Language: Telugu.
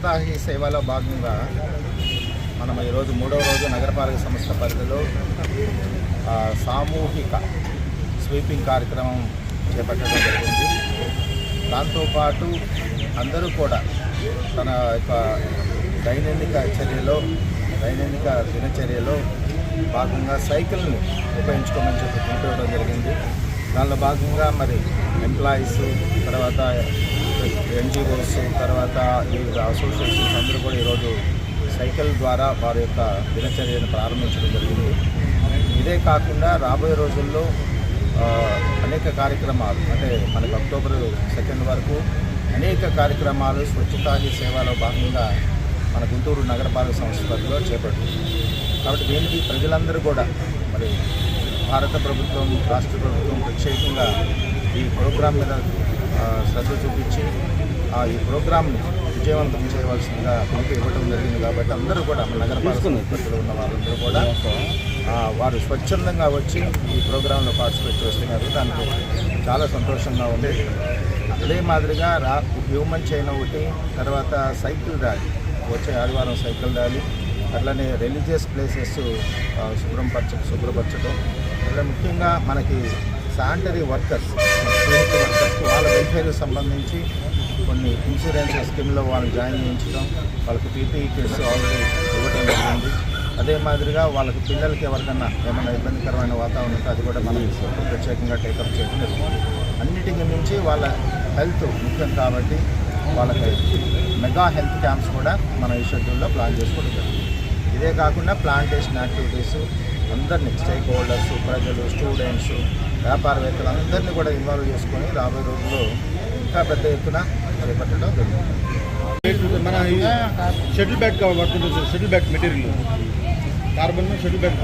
స్వచ్ఛతా హీ సేవలో భాగంగా మనం ఈరోజు 3వ రోజు నగరపాలక సంస్థ పరిధిలో సామూహిక స్వీపింగ్ కార్యక్రమం చేపట్టడం జరిగింది. దాంతోపాటు అందరూ కూడా తన యొక్క దైనందిక దినచర్యలో భాగంగా సైకిల్ని ఉపయోగించుకోమని చెప్పి పిలుపుకోవడం జరిగింది. దానిలో భాగంగా మరి ఎంప్లాయీస్, తర్వాత ఎన్జిఓస్, తర్వాత ఈ అసోసియేషన్స్ అందరూ కూడా ఈరోజు సైకిల్ ద్వారా వారి యొక్క దినచర్యను ప్రారంభించడం జరిగింది. ఇదే కాకుండా రాబోయే రోజుల్లో అనేక కార్యక్రమాలు, అంటే మనకు అక్టోబర్ 2 వరకు అనేక కార్యక్రమాలు స్వచ్ఛతా హీ సేవలో భాగంగా మన గుంటూరు నగరపాలక సంస్థ పరిధిలో చేపడుతుంది. కాబట్టి దీనికి ప్రజలందరూ కూడా మరి భారత ప్రభుత్వం, రాష్ట్ర ప్రభుత్వం ప్రత్యేకంగా ఈ ప్రోగ్రాం మీద శ్రద్ధ చూపించి ఈ ప్రోగ్రాంని విజయవంతం చేయవలసిందిగా పిలుపు ఇవ్వడం జరిగింది. కాబట్టి అందరూ కూడా మన నగరపాలక సంస్థలో ఉన్న వారందరూ కూడా వారు స్వచ్ఛందంగా వచ్చి ఈ ప్రోగ్రాంలో పార్టిసిపేట్ చేస్తున్నారు. దానికి చాలా సంతోషంగా ఉంది. అదే మాదిరిగా హ్యూమన్ చైన్ ఒకటి, తర్వాత సైకిల్ ర్యాలీ, వచ్చే ఆదివారం సైకిల్ ర్యాలీ, అట్లనే రిలీజియస్ ప్లేసెస్ శుభ్రపరచడం, అట్లా ముఖ్యంగా మనకి శానిటరీ వర్కర్స్ వాళ్ళ వెల్ఫేర్కి సంబంధించి కొన్ని ఇన్సూరెన్స్ స్కీమ్లో వాళ్ళని జాయిన్ చేయించడం, వాళ్ళకి పీపీఈ కిట్స్ ఆల్రెడీ ఇవ్వడం జరిగింది. అదే మాదిరిగా వాళ్ళకి పిల్లలకి ఎవరికైనా ఏమైనా ఇబ్బందికరమైన వాతావరణం ఉంటే అది కూడా మనం ప్రత్యేకంగా టేకప్ చేయడం జరుగుతుంది. అన్నిటికీ మించి వాళ్ళ హెల్త్ ముఖ్యం కాబట్టి వాళ్ళకి మెగా హెల్త్ క్యాంప్స్ కూడా మన ఈ షెడ్యూల్లో ప్లాన్ చేసుకోవడం జరుగుతుంది. ఇదే కాకుండా ప్లాంటేషన్ యాక్టివిటీస్ అందరినీ స్టేక్ హోల్డర్స్, ప్రజలు, స్టూడెంట్స్, వ్యాపారవేత్తలు అందరినీ కూడా ఇన్వాల్వ్ చేసుకొని రాబోయే రోజుల్లో ఇంకా పెద్ద ఎత్తున చేపట్టడం జరుగుతుంది. మన షటిల్ బ్యాట్ కావాలి, shuttle bat material, carbon shuttle bat.